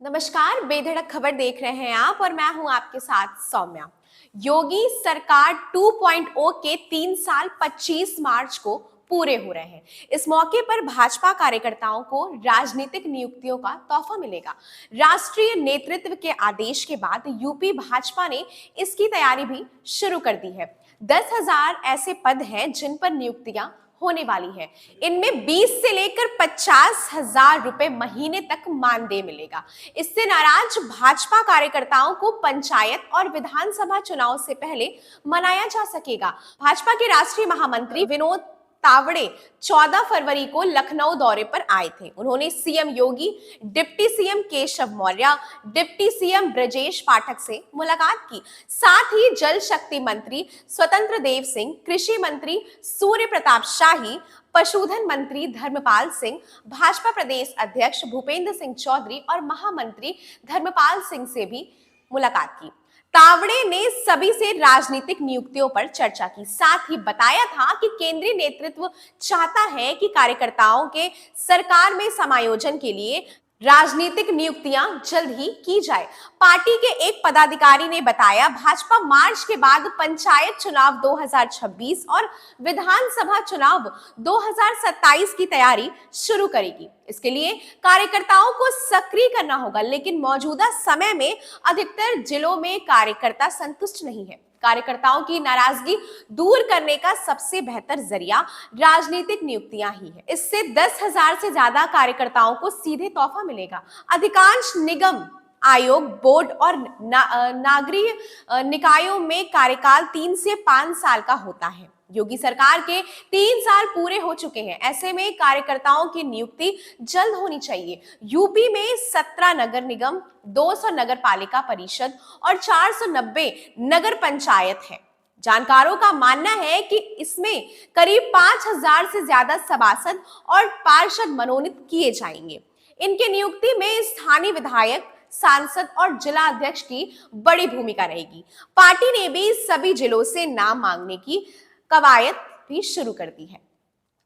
नमस्कार, बेधड़क खबर देख रहे हैं आप और मैं हूं आपके साथ सौम्या। योगी सरकार 2.0 के 3 साल 25 मार्च को पूरे हो रहे हैं। इस मौके पर भाजपा कार्यकर्ताओं को राजनीतिक नियुक्तियों का तोहफा मिलेगा। राष्ट्रीय नेतृत्व के आदेश के बाद यूपी भाजपा ने इसकी तैयारी भी शुरू कर दी है। 10,000 ऐसे पद हैं जिन पर नियुक्तियां होने वाली है। इनमें 20 से लेकर 50,000 रुपए महीने तक मानदेय मिलेगा। इससे नाराज भाजपा कार्यकर्ताओं को पंचायत और विधानसभा चुनाव से पहले मनाया जा सकेगा। भाजपा के राष्ट्रीय महामंत्री विनोद तावड़े 14 फरवरी को लखनऊ दौरे पर आए थे। उन्होंने CM Yogi, deputy CM Keshav Maurya, deputy CM Brajesh Pathak से मुलाकात की। साथ ही जल शक्ति मंत्री स्वतंत्र देव सिंह, कृषि मंत्री सूर्य प्रताप शाही, पशुधन मंत्री धर्मपाल सिंह, भाजपा प्रदेश अध्यक्ष भूपेंद्र सिंह चौधरी और महामंत्री धर्मपाल सिंह से भी मुलाकात की। तावड़े ने सभी से राजनीतिक नियुक्तियों पर चर्चा की। साथ ही बताया था कि केंद्रीय नेतृत्व चाहता है कि कार्यकर्ताओं के सरकार में समायोजन के लिए राजनीतिक नियुक्तियां जल्द ही की जाए। पार्टी के एक पदाधिकारी ने बताया, भाजपा मार्च के बाद पंचायत चुनाव 2026 और विधानसभा चुनाव 2027 की तैयारी शुरू करेगी। इसके लिए कार्यकर्ताओं को सक्रिय करना होगा, लेकिन मौजूदा समय में अधिकतर जिलों में कार्यकर्ता संतुष्ट नहीं है। कार्यकर्ताओं की नाराजगी दूर करने का सबसे बेहतर जरिया राजनीतिक नियुक्तियां ही है। इससे 10,000 से ज्यादा कार्यकर्ताओं को सीधे तोहफा मिलेगा। अधिकांश निगम, आयोग, बोर्ड और नागरिक निकायों में कार्यकाल 3 से 5 साल का होता है। योगी सरकार के 3 साल पूरे हो चुके हैं। ऐसे में कार्यकर्ताओं की नियुक्ति जल्द होनी चाहिए। यूपी में 17 नगर निगम, 200 नगर पालिका परिषद और 490 नगर पंचायत है। जानकारों का मानना है कि इसमें करीब 5,000 से ज्यादा सभासद और पार्षद मनोनीत किए जाएंगे। इनके नियुक्ति में स्थानीय विधायक, सांसद और जिला अध्यक्ष की बड़ी भूमिका रहेगी। पार्टी ने भी सभी जिलों से नाम मांगने की कवायद भी शुरू कर दी है।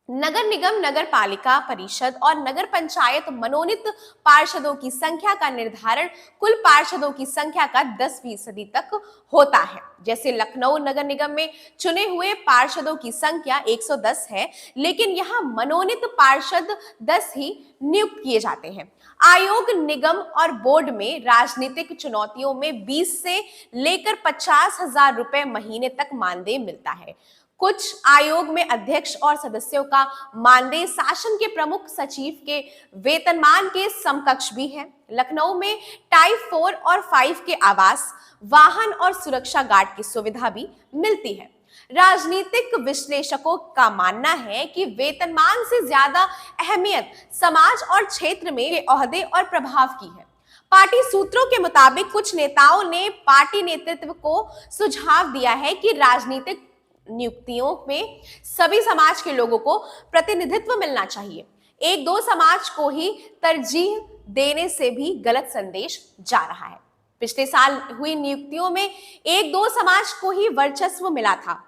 नगर निगम, नगर पालिका परिषद और नगर पंचायत मनोनीत पार्षदों की संख्या का निर्धारण कुल पार्षदों की संख्या का 10% तक होता है। जैसे लखनऊ नगर निगम में चुने हुए पार्षदों की संख्या 110 है, लेकिन यहाँ मनोनीत पार्षद 10 ही नियुक्त किए जाते हैं। आयोग, निगम और बोर्ड में राजनीतिक चुनौतियों में 20 से लेकर 50,000 रुपए महीने तक मानदेय मिलता है। कुछ आयोग में अध्यक्ष और सदस्यों का मानदेय शासन के प्रमुख सचिव के वेतनमान के समकक्ष भी है। लखनऊ में टाइप 4 और 5 के आवास, वाहन और सुरक्षा गार्ड की सुविधा भी मिलती है। राजनीतिक विश्लेषकों का मानना है कि वेतनमान से ज्यादा अहमियत समाज और क्षेत्र में ओहदे और प्रभाव की है। पार्टी सूत्रों के मुताबिक कुछ नेताओं ने पार्टी नेतृत्व को सुझाव दिया है कि राजनीतिक नियुक्तियों में सभी समाज के लोगों को प्रतिनिधित्व मिलना चाहिए। एक दो समाज को ही तरजीह देने से भी गलत संदेश जा रहा है। पिछले साल हुई नियुक्तियों में एक दो समाज को ही वर्चस्व मिला था।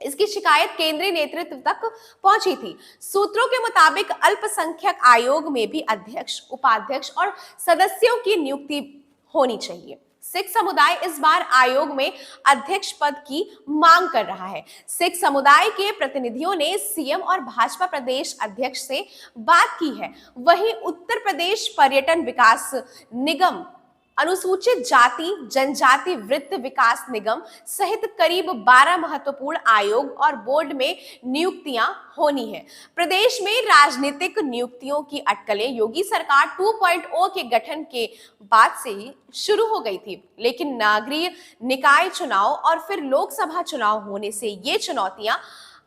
इसकी शिकायत केंद्रीय नेतृत्व तक पहुंची थी। सूत्रों के मुताबिक अल्पसंख्यक आयोग में भी अध्यक्ष, उपाध्यक्ष और सदस्यों की नियुक्ति होनी चाहिए। सिख समुदाय इस बार आयोग में अध्यक्ष पद की मांग कर रहा है। सिख समुदाय के प्रतिनिधियों ने सीएम और भाजपा प्रदेश अध्यक्ष से बात की है। वहीं उत्तर प्रदेश पर्यटन विकास निगम, अनुसूचित जाति जनजाति वृत्त विकास निगम सहित करीब 12 महत्वपूर्ण आयोग और बोर्ड में नियुक्तियां होनी है। प्रदेश में राजनीतिक नियुक्तियों की अटकलें योगी सरकार 2.0 के गठन के बाद से ही शुरू हो गई थी, लेकिन नागरिक निकाय चुनाव और फिर लोकसभा चुनाव होने से ये चुनौतियां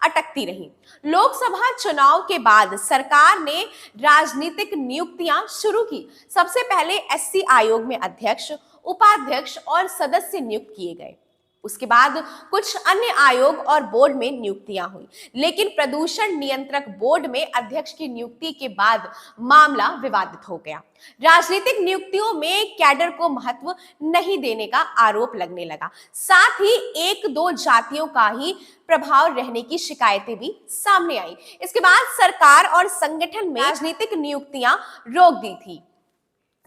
अटकती रही। लोकसभा चुनाव के बाद सरकार ने राजनीतिक नियुक्तियां शुरू की। सबसे पहले एससी आयोग में अध्यक्ष, उपाध्यक्ष और सदस्य नियुक्त किए गए। उसके बाद कुछ अन्य आयोग और बोर्ड में नियुक्तियां हुई, लेकिन प्रदूषण नियंत्रक बोर्ड में अध्यक्ष की नियुक्ति के बाद मामला विवादित हो गया। राजनीतिक नियुक्तियों में कैडर को महत्व नहीं देने का आरोप लगने लगा। साथ ही एक दो जातियों का ही प्रभाव रहने की शिकायतें भी सामने आई। इसके बाद सरकार और संगठन में राजनीतिक नियुक्तियां रोक दी थी।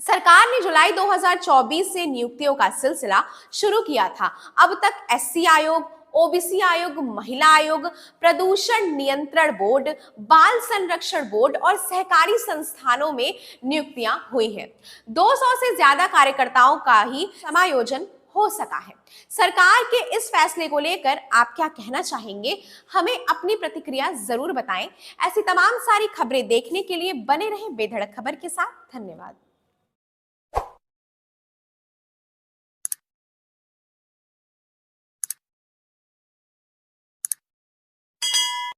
सरकार ने जुलाई 2024 से नियुक्तियों का सिलसिला शुरू किया था। अब तक एससी आयोग, ओबीसी आयोग, महिला आयोग, प्रदूषण नियंत्रण बोर्ड, बाल संरक्षण बोर्ड और सहकारी संस्थानों में नियुक्तियां हुई हैं। 200 से ज्यादा कार्यकर्ताओं का ही समायोजन हो सका है। सरकार के इस फैसले को लेकर आप क्या कहना चाहेंगे? हमें अपनी प्रतिक्रिया जरूर बताएं। ऐसी तमाम सारी खबरें देखने के लिए बने रहें बेधड़क खबर के साथ। धन्यवाद।